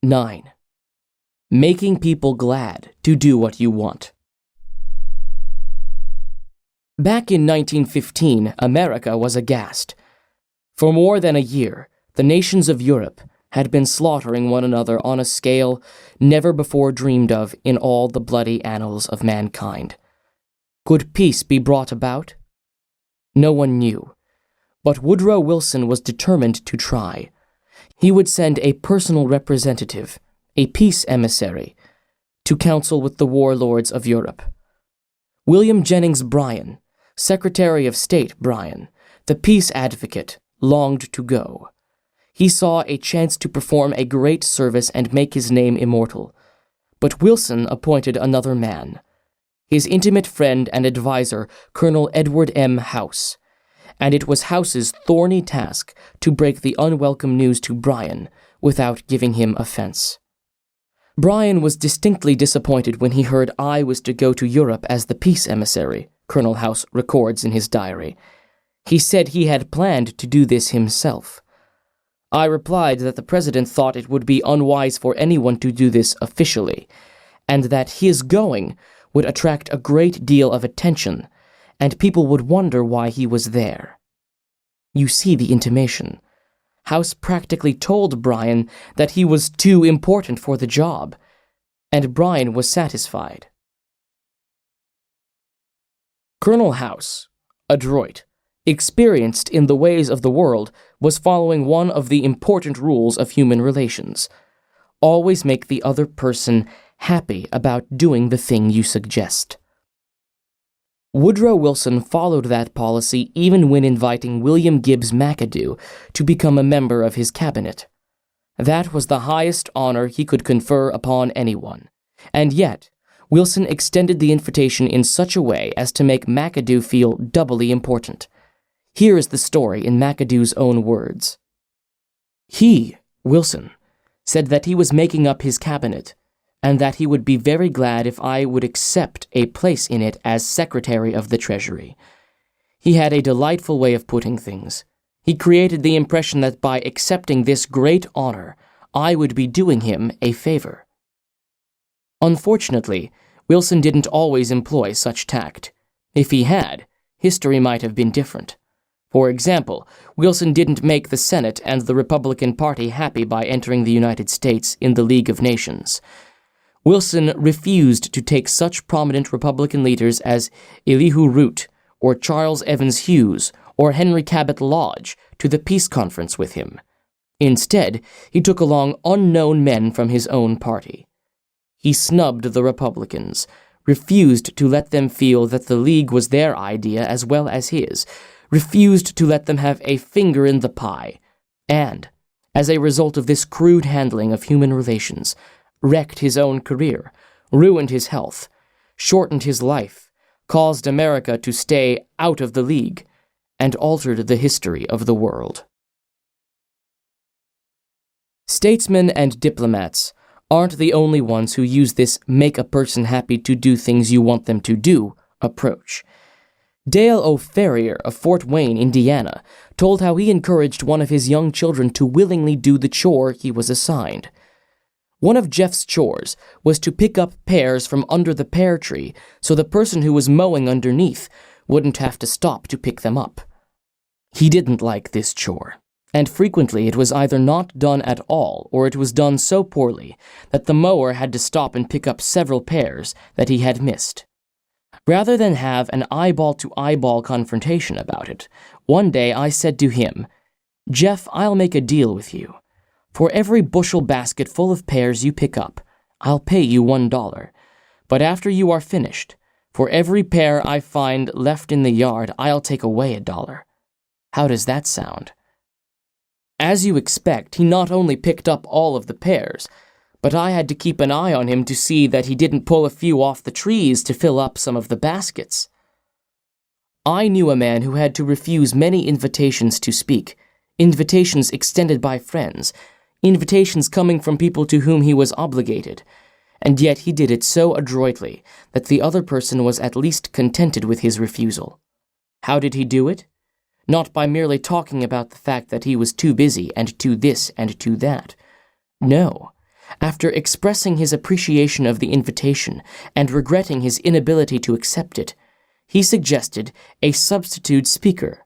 9. Making people glad to do what you want. Back in 1915, America was aghast. For more than a year, the nations of Europe had been slaughtering one another on a scale never before dreamed of in all the bloody annals of mankind. Could peace be brought about? No one knew, but Woodrow Wilson was determined to try. He would send a personal representative, a peace emissary, to counsel with the warlords of Europe. William Jennings Bryan, Secretary of State Bryan, the peace advocate, longed to go. He saw a chance to perform a great service and make his name immortal. But Wilson appointed another man, his intimate friend and advisor, Colonel Edward M. House, and it was House's thorny task to break the unwelcome news to Bryan without giving him offense. Bryan was distinctly disappointed when he heard I was to go to Europe as the peace emissary, Colonel House records in his diary. He said he had planned to do this himself. I replied that the president thought it would be unwise for anyone to do this officially, and that his going would attract a great deal of attention, and people would wonder why he was there. You see the intimation. House practically told Bryan that he was too important for the job, and Bryan was satisfied. Colonel House, adroit, experienced in the ways of the world, was following one of the important rules of human relations. Always make the other person happy about doing the thing you suggest. Woodrow Wilson followed that policy even when inviting William Gibbs McAdoo to become a member of his cabinet. That was the highest honor he could confer upon anyone, and yet Wilson extended the invitation in such a way as to make McAdoo feel doubly important. Here is the story in McAdoo's own words. He, Wilson, said that he was making up his cabinet, and that he would be very glad if I would accept a place in it as Secretary of the Treasury. He had a delightful way of putting things. He created the impression that by accepting this great honor, I would be doing him a favor. Unfortunately, Wilson didn't always employ such tact. If he had, history might have been different. For example, Wilson didn't make the Senate and the Republican Party happy by entering the United States in the League of Nations. Wilson refused to take such prominent Republican leaders as Elihu Root, or Charles Evans Hughes, or Henry Cabot Lodge to the peace conference with him. Instead, he took along unknown men from his own party. He snubbed the Republicans, refused to let them feel that the League was their idea as well as his, refused to let them have a finger in the pie, and, as a result of this crude handling of human relations, wrecked his own career, ruined his health, shortened his life, caused America to stay out of the League, and altered the history of the world. Statesmen and diplomats aren't the only ones who use this make a person happy to do things you want them to do approach. Dale O. Farrier of Fort Wayne, Indiana, told how he encouraged one of his young children to willingly do the chore he was assigned. One of Jeff's chores was to pick up pears from under the pear tree so the person who was mowing underneath wouldn't have to stop to pick them up. He didn't like this chore, and frequently it was either not done at all or it was done so poorly that the mower had to stop and pick up several pears that he had missed. Rather than have an eyeball-to-eyeball confrontation about it, one day I said to him, "Jeff, I'll make a deal with you. For every bushel basket full of pears you pick up, I'll pay you $1. But after you are finished, for every pear I find left in the yard, I'll take away $1. How does that sound?" As you expect, he not only picked up all of the pears, but I had to keep an eye on him to see that he didn't pull a few off the trees to fill up some of the baskets. I knew a man who had to refuse many invitations to speak, invitations extended by friends, invitations coming from people to whom he was obligated, and yet he did it so adroitly that the other person was at least contented with his refusal. How did he do it? Not by merely talking about the fact that he was too busy and too this and too that. No. After expressing his appreciation of the invitation and regretting his inability to accept it, he suggested a substitute speaker.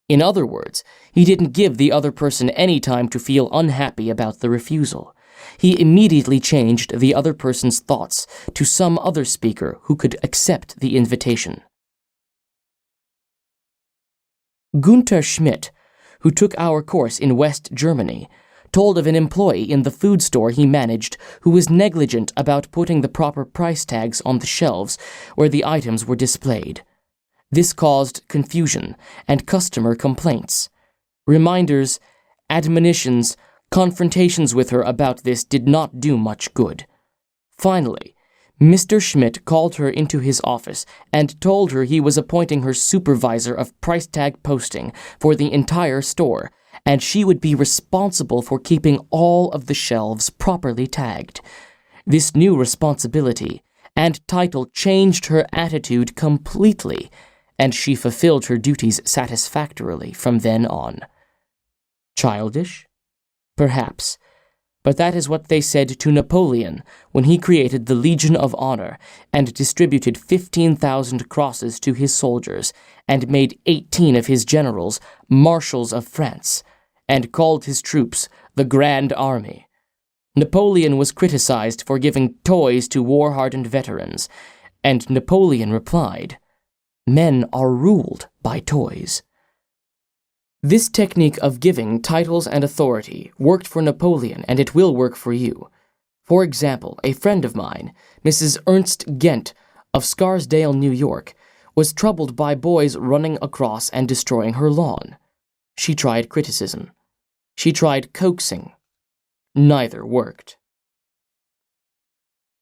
In other words, he didn't give the other person any time to feel unhappy about the refusal. He immediately changed the other person's thoughts to some other speaker who could accept the invitation. Gunther Schmidt, who took our course in West Germany, told of an employee in the food store he managed who was negligent about putting the proper price tags on the shelves where the items were displayed. This caused confusion and customer complaints. Reminders, admonitions, confrontations with her about this did not do much good. Finally, Mr. Schmidt called her into his office and told her he was appointing her supervisor of price tag posting for the entire store, and she would be responsible for keeping all of the shelves properly tagged. This new responsibility and title changed her attitude completely, and she fulfilled her duties satisfactorily from then on. Childish? Perhaps. But that is what they said to Napoleon when he created the Legion of Honor and distributed 15,000 crosses to his soldiers and made 18 of his generals marshals of France and called his troops the Grand Army. Napoleon was criticized for giving toys to war-hardened veterans, and Napoleon replied, "Men are ruled by toys." This technique of giving titles and authority worked for Napoleon, and it will work for you. For example, a friend of mine, Mrs. Ernst Gent of Scarsdale, New York, was troubled by boys running across and destroying her lawn. She tried criticism. She tried coaxing. Neither worked.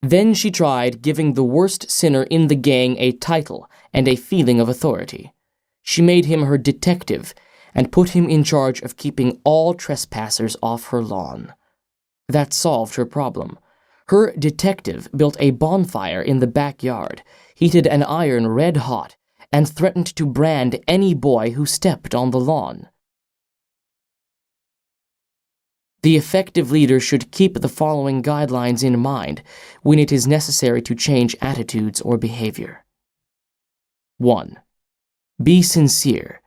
Then she tried giving the worst sinner in the gang a title and a feeling of authority. She made him her detective and put him in charge of keeping all trespassers off her lawn. That solved her problem. Her detective built a bonfire in the backyard, heated an iron red hot, and threatened to brand any boy who stepped on the lawn. The effective leader should keep the following guidelines in mind when it is necessary to change attitudes or behavior. 1. Be sincere.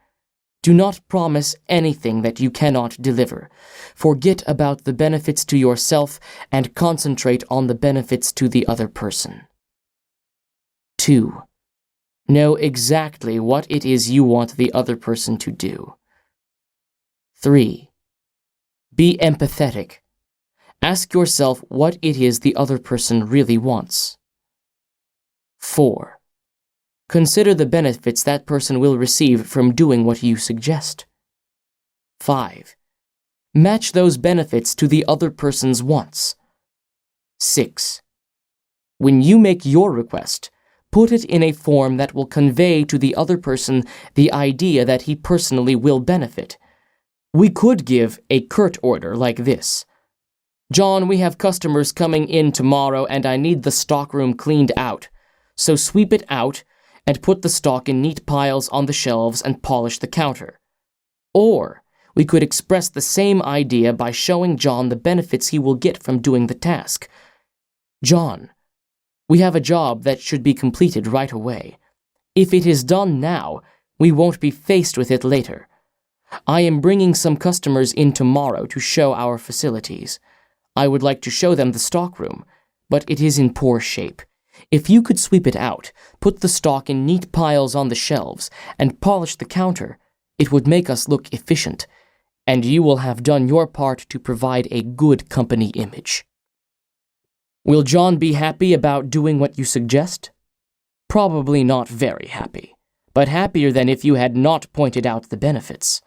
Do not promise anything that you cannot deliver. Forget about the benefits to yourself and concentrate on the benefits to the other person. 2. Know exactly what it is you want the other person to do. 3. Be empathetic. Ask yourself what it is the other person really wants. 4. Consider the benefits that person will receive from doing what you suggest. 5. Match those benefits to the other person's wants. 6. When you make your request, put it in a form that will convey to the other person the idea that he personally will benefit. We could give a curt order like this. "John, we have customers coming in tomorrow and I need the stockroom cleaned out. So sweep it out and put the stock in neat piles on the shelves and polish the counter." Or we could express the same idea by showing John the benefits he will get from doing the task. "John, we have a job that should be completed right away. If it is done now, we won't be faced with it later. I am bringing some customers in tomorrow to show our facilities. I would like to show them the stockroom, but it is in poor shape. If you could sweep it out, put the stock in neat piles on the shelves, and polish the counter, it would make us look efficient, and you will have done your part to provide a good company image." Will John be happy about doing what you suggest? Probably not very happy, but happier than if you had not pointed out the benefits.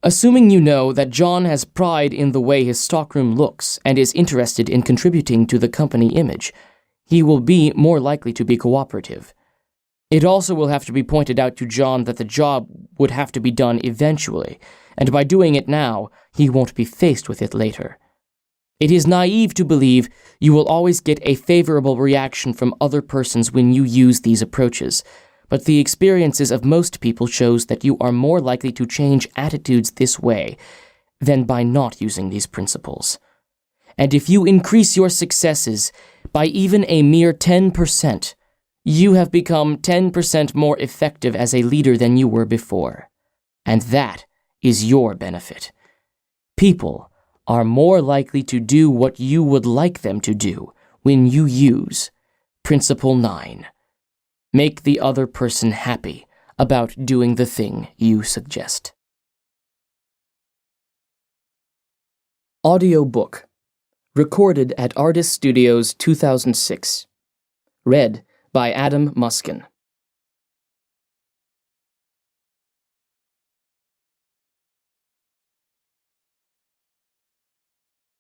Assuming you know that John has pride in the way his stockroom looks and is interested in contributing to the company image, he will be more likely to be cooperative. It also will have to be pointed out to John that the job would have to be done eventually, and by doing it now, he won't be faced with it later. It is naive to believe you will always get a favorable reaction from other persons when you use these approaches, but the experiences of most people shows that you are more likely to change attitudes this way than by not using these principles. And if you increase your successes by even a mere 10%, you have become 10% more effective as a leader than you were before. And that is your benefit. People are more likely to do what you would like them to do when you use Principle 9. Make the other person happy about doing the thing you suggest. Audiobook. Recorded at Artist Studios 2006. Read by Adam Muskin.